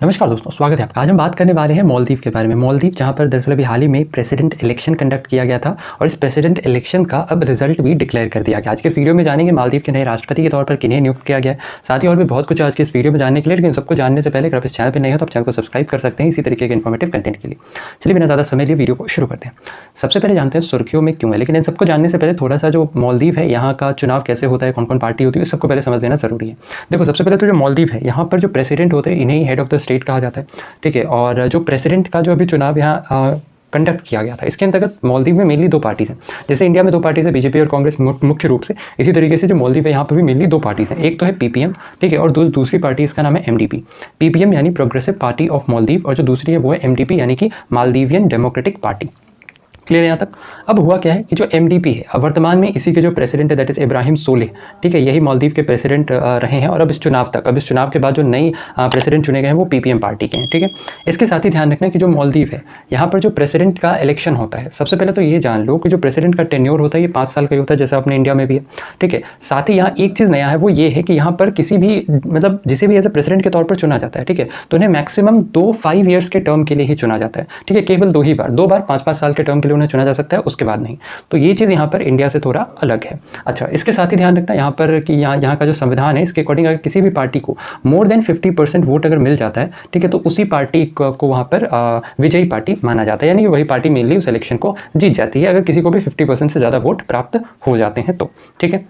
नमस्कार दोस्तों, स्वागत है आपका। आज हम बात करने वाले हैं मालदीव के बारे में। मालदीव जहां पर दरअसल अभी हाल ही में प्रेसिडेंट इलेक्शन कंडक्ट किया गया था और इस प्रेसिडेंट इलेक्शन का अब रिजल्ट भी डिक्लेयर कर दिया गया। आज के वीडियो में जानेंगे मालदीव के नए राष्ट्रपति के तौर पर किन्हें नियुक्त किया गया है। साथ ही और भी बहुत कुछ आज के इस वीडियो में जानने के लिए, लेकिन सबको जानने से पहले अगर आप इस चैनल पर नहीं हो तो आप चैनल को सब्सक्राइब कर सकते हैं इसी तरीके के इन्फॉर्मेटिव कंटेंट के लिए। चलिए बिना ज़्यादा समय लिए वीडियो को शुरू करते हैं। सबसे पहले जानते हैं सुर्खियों में क्यों है, लेकिन इन सबको जानने से पहले थोड़ा सा जो मालदीव है यहाँ का चुनाव कैसे होता है, कौन कौन पार्टी होती है, इस सबको पहले समझ लेना जरूरी है। देखो, सबसे पहले तो जो मालदीव है यहाँ पर जो प्रेसिडेंट होते हैं इन्हें हेड ऑफ द स्टेट कहा जाता है, ठीक है। और जो प्रेसिडेंट का जो अभी चुनाव यहाँ कंडक्ट किया गया था, इसके अंतर्गत मालदीव में मेनली दो पार्टीज हैं। जैसे इंडिया में दो पार्टीज है, बीजेपी और कांग्रेस मुख्य रूप से, इसी तरीके से जो मालदीव है यहाँ पर भी मेनली दो पार्टीज हैं। एक तो है पीपीएम, ठीक है, और दूसरी पार्टी इसका नाम है एमडीपी। पीपीएम यानी प्रोग्रेसिव पार्टी ऑफ मालदीव, और जो दूसरी है वो है एमडीपी यानी कि मालदीवियन डेमोक्रेटिक पार्टी। क्लियर है यहाँ तक। अब हुआ क्या है कि जो एमडीपी है, अब वर्तमान में इसी के जो प्रेसिडेंट है दैट इज इब्राहिम सोलेह, ठीक है, यही मालदीव के प्रेसिडेंट रहे हैं। और अब इस चुनाव के बाद जो नई प्रेसिडेंट चुने गए हैं वो पीपीएम पार्टी के हैं, ठीक है। इसके साथ ही ध्यान रखना कि जो मालदीव है यहाँ पर जो प्रेसिडेंट का इलेक्शन होता है, सबसे पहले तो ये जान लो कि जो प्रेसिडेंट का टेन्योर होता है ये 5 साल का ही होता है, जैसा अपने इंडिया में भी है, ठीक है। साथ ही यहाँ एक चीज़ नया है, वो ये है कि यहाँ पर किसी भी मतलब जिसे भी एज ए प्रेसिडेंट के तौर पर चुना जाता है, ठीक है, तो उन्हें मैक्सिमम 5 ईयर्स के टर्म के लिए ही चुना जाता है, ठीक है। केवल 2 बार 5-5 साल के टर्म के लिए उन्हें चुना जा सकता है, उसके बाद नहीं। तो ये चीज़ यहाँ पर इंडिया से थोड़ा अलग है। अच्छा, इसके साथ ही ध्यान रखना यहाँ पर कि यहाँ का जो संविधान है इसके अकॉर्डिंग अगर किसी भी पार्टी को मोर देन 50% वोट अगर मिल जाता है, ठीक है, तो उसी पार्टी को वहाँ पर विजयी पार्टी माना जाता है, यानी कि वही पार्टी मेनली उस इलेक्शन को जीत जाती है अगर किसी को भी 50% से ज़्यादा वोट प्राप्त हो जाते हैं तो, ठीक है।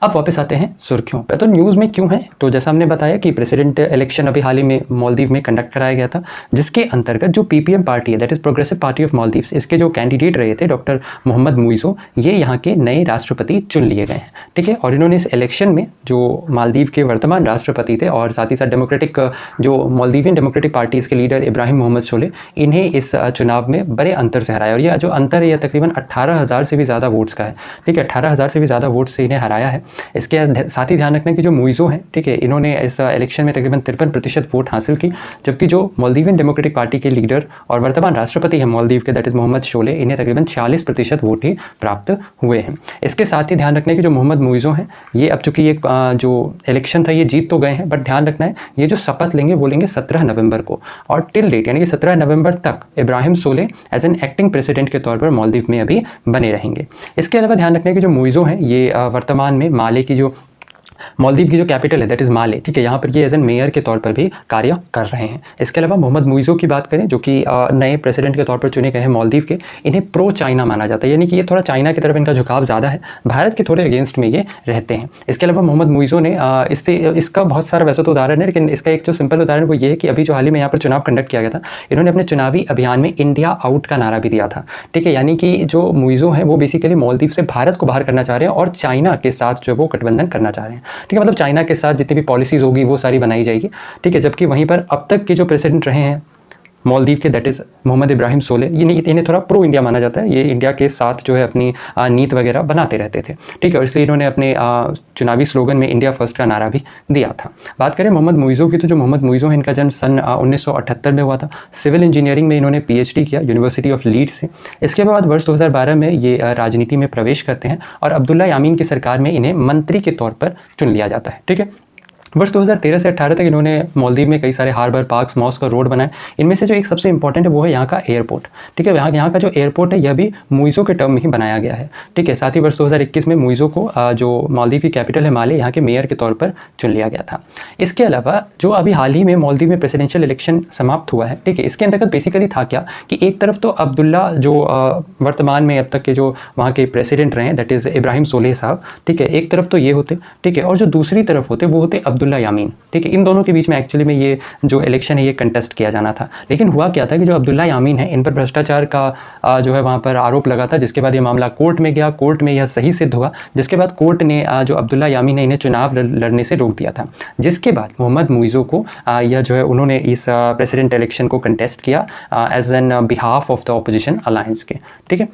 अब वापस आते हैं सुर्खियों पर। तो न्यूज़ में क्यों है, तो जैसा हमने बताया कि प्रेसिडेंट इलेक्शन अभी हाल ही में मालदीव में कंडक्ट कराया गया था, जिसके अंतर्गत जो पीपीएम पार्टी है that is progressive party of Maldives, इसके जो कैंडिडेट रहे थे डॉक्टर मोहम्मद मुइज़ो, ये यहाँ के नए राष्ट्रपति चुन लिए गए हैं, ठीक है। और इन्होंने इस इलेक्शन में जो मालदीव के वर्तमान राष्ट्रपति थे और साथ ही साथ डेमोक्रेटिक जो मालदीवियन डेमोक्रेटिक पार्टी इसके लीडर इब्राहिम मोहम्मद सोलेह, इन्हें इस चुनाव में बड़े अंतर से हराया। और यह जो अंतर है यह तकरीबन 18,000 से भी ज़्यादा वोट्स का है, ठीक है। 18,000 से भी ज़्यादा वोट्स से इन्हें हराया है। इसके साथ ही ध्यान रखना कि जो मुइज़ो हैं, ठीक है, इन्होंने इस इलेक्शन में तकरीबन 53% वोट हासिल की, जबकि जो मालदीवियन डेमोक्रेटिक पार्टी के लीडर और वर्तमान राष्ट्रपति हैं मालदीव के दैट इज मोहम्मद सोलेह, इन्हें तकरीबन 46% वोट ही प्राप्त हुए हैं। इसके साथ ही ध्यान रखना कि जो मोहम्मद मुइज़ो हैं ये अब चूंकि ये जो इलेक्शन था ये जीत तो गए हैं, बट ध्यान रखना है ये जो शपथ लेंगे वो लेंगे 17 नवंबर को, और टिल डेट यानी कि 17 नवंबर तक Ibrahim Solih as an acting president के तौर पर मालदीव में अभी बने रहेंगे। इसके अलावा ध्यान रखना है कि जो मुइज़ो हैं ये वर्तमान में माले की जो मालदीव की जो कैपिटल है दैट इज़ माले, ठीक है, यहाँ पर ये एज एन मेयर के तौर पर भी कार्य कर रहे हैं। इसके अलावा मोहम्मद मुइज़ो की बात करें जो कि नए प्रेसिडेंट के तौर पर चुने गए हैं मालदीव के, इन्हें प्रो चाइना माना जाता है, यानी कि ये थोड़ा चाइना की तरफ इनका झुकाव ज़्यादा है, भारत के थोड़े अगेंस्ट में ये रहते हैं। इसके अलावा मोहम्मद मुइज़ो ने इसका बहुत सारा वैसे तो उदाहरण है, लेकिन इसका एक जो सिंपल उदाहरण वो ये है कि अभी जो हाल ही में यहाँ पर चुनाव कंडक्ट किया गया था, इन्होंने अपने चुनावी अभियान में इंडिया आउट का नारा भी दिया था, ठीक है। यानी कि जो मुइज़ो हैं वो बेसिकली मालदीव से भारत को बाहर करना चाह रहे हैं और चाइना के साथ जो वो गठबंधन करना चाह रहे हैं, ठीक है। मतलब चाइना के साथ जितनी भी पॉलिसीज होगी वो सारी बनाई जाएगी, ठीक है। जबकि वहीं पर अब तक के जो प्रेसिडेंट रहे हैं मालदीव के दैट इज़ मोहम्मद इब्राहिम सोलेह, इन्हें थोड़ा प्रो इंडिया माना जाता है, ये इंडिया के साथ जो है अपनी नीति वगैरह बनाते रहते थे, ठीक है। और इसलिए इन्होंने अपने चुनावी स्लोगन में इंडिया फर्स्ट का नारा भी दिया था। बात करें मोहम्मद मुइज़ो की, तो जो मोहम्मद मुइज़ो है इनका जन्म सन 1978 में हुआ था। सिविल इंजीनियरिंग में इन्होंने PhD किया यूनिवर्सिटी ऑफ लीड्स से। इसके बाद वर्ष 2012 में ये राजनीति में प्रवेश करते हैं और अब्दुल्ला यामीन की सरकार में इन्हें मंत्री के तौर पर चुन लिया जाता है, ठीक है। वर्ष 2013 से 18 तक इन्होंने मालदीव में कई सारे हार्बर, पार्क्स, मॉस्क और रोड बनाए। इनमें से जो एक सबसे इंपॉर्टेंट है वो है यहाँ का एयरपोर्ट, ठीक है। यहाँ का जो एयरपोर्ट है यह भी मुइज़ो के टर्म में ही बनाया गया है, ठीक है। साथ ही वर्ष 2021 में मुइज़ो को जो मालदीव की कैपिटल है माले, यहाँ के मेयर के तौर पर चुन लिया गया था। इसके अलावा जो अभी हाल ही में मालदीव में प्रेसिडेंशियल इलेक्शन समाप्त हुआ है, ठीक है, इसके अंतर्गत बेसिकली था क्या कि एक तरफ तो अब्दुल्ला जो वर्तमान में अब तक के जो वहाँ के प्रेसिडेंट रहे हैं दैट इज़ इब्राहिम सोलेह साहब, ठीक है, एक तरफ तो ये होते, ठीक है, और जो दूसरी तरफ होते वो होते अब्दुल्ला यामीन, ठीक है। इन दोनों के बीच में एक्चुअली में ये जो इलेक्शन है ये कंटेस्ट किया जाना था, लेकिन हुआ क्या था कि जो अब्दुल्ला यामीन है इन पर भ्रष्टाचार का जो है वहाँ पर आरोप लगा था, जिसके बाद ये मामला कोर्ट में गया, कोर्ट में यह सही सिद्ध हुआ, जिसके बाद कोर्ट ने जो अब्दुल्ला यामीन है इन्हें चुनाव लड़ने से रोक दिया था, जिसके बाद मोहम्मद मुइज़ो को यह जो है उन्होंने इस प्रेसिडेंट इलेक्शन को कंटेस्ट किया as an behalf of the opposition alliance के, ठीक है।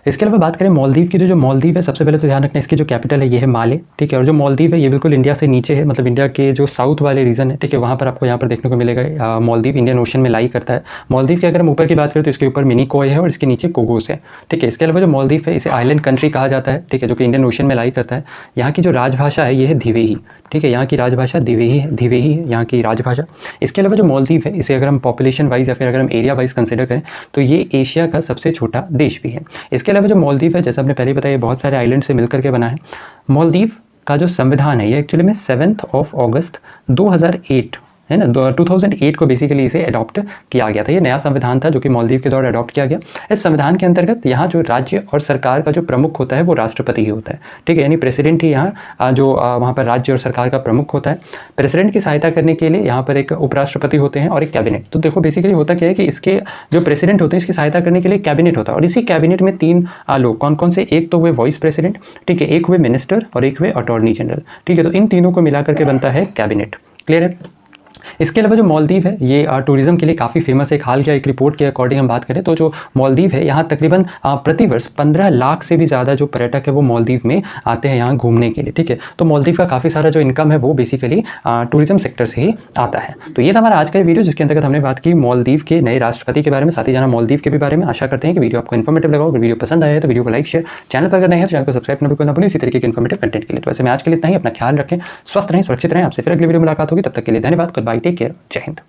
इसके अलावा बात करें मालदीव की, तो जो मालदीव है सबसे पहले तो ध्यान रखना इसकी जो कैपिटल है ये है माले, ठीक है। और जो मालदीव है ये बिल्कुल इंडिया से नीचे है, मतलब इंडिया के जो साउथ वाले रीजन है, ठीक है, वहाँ पर आपको यहाँ पर देखने को मिलेगा। मालदीव इंडियन ओशन में लाई करता है। मालदीव की अगर हम ऊपर की बात करें तो इसके ऊपर मिनीकॉय है और इसके नीचे कोगोस है, ठीक है। इसके अलावा जो मालदीव है इसे आइलैंड कंट्री कहा जाता है, ठीक है, जो कि इंडियन ओशन में लाई करता है। यहाँ की जो राजभाषा है ये है दिवेही, ठीक है, यहाँ की राजभाषा दिवेही है, दिवेही है यहाँ की राजभाषा। इसके अलावा जो मालदीव है इसे अगर हम पॉपुलेशन वाइज या फिर अगर हम एरिया वाइज कंसिडर करें तो ये एशिया का सबसे छोटा देश भी है। इसके अलावा जो मालदीव है, जैसा आपने पहले बताया, बहुत सारे आइलैंड से मिलकर के बना है। मालदीव का जो संविधान है ये एक्चुअली में 7 अगस्त 2008 है ना, 2008 को बेसिकली इसे अडॉप्ट किया गया था। ये नया संविधान था जो कि मालदीव के दौरान अडॉप्ट किया गया। इस संविधान के अंतर्गत यहाँ जो राज्य और सरकार का जो प्रमुख होता है वो राष्ट्रपति ही होता है, ठीक है, यानी प्रेसिडेंट ही यहाँ जो वहाँ पर राज्य और सरकार का प्रमुख होता है। प्रेसिडेंट की सहायता करने के लिए यहाँ पर एक उपराष्ट्रपति होते हैं और एक कैबिनेट। तो देखो बेसिकली होता क्या है कि इसके जो प्रेसिडेंट होते हैं इसकी सहायता करने के लिए कैबिनेट होता है, और इसी कैबिनेट में 3 लोग कौन कौन से, एक तो हुए वाइस प्रेसिडेंट, ठीक है, एक हुए मिनिस्टर और एक हुए अटॉर्नी जनरल, ठीक है। तो इन तीनों को मिला करके बनता है कैबिनेट। क्लियर है। इसके अलावा जो मालदीव है ये टूरिज्म के लिए काफ़ी फेमस है। एक हाल के एक रिपोर्ट के अकॉर्डिंग हम बात करें तो जो मालदीव है यहाँ तकरीबन प्रतिवर्ष 15 लाख से भी ज़्यादा जो पर्यटक है वो मालदीव में आते हैं यहाँ घूमने के लिए, ठीक है। तो मालदीव का काफ़ी सारा जो इनकम है वो बेसिकली टूरिज्म सेक्टर से ही आता है। तो ये था हमारा आज का वीडियो जिसके अंतर्गत हमने बात की मालदीव के नए राष्ट्रपति के बारे में, साथ ही जाना मालदीव के भी बारे में। आशा करते हैं कि वीडियो आपको इन्फॉर्मेटिव लगा। अगर वीडियो पसंद आया है तो वीडियो को लाइक शेयर, चैनल पर अगर नहीं है तो चैनल को सब्सक्राइब करना बिल्कुल ना भूलें इसी तरीके के इन्फॉर्मेटिव कंटेंट के लिए। तो वैसे मैं आज के लिए इतना ही, अपना ख्याल रखें, स्वस्थ रहें, सुरक्षित रहें। आपसे फिर अगली वीडियो मुलाकात होगी, तब तक के लिए धन्यवाद। गुड बाय, टेक केयर, जय हिंद।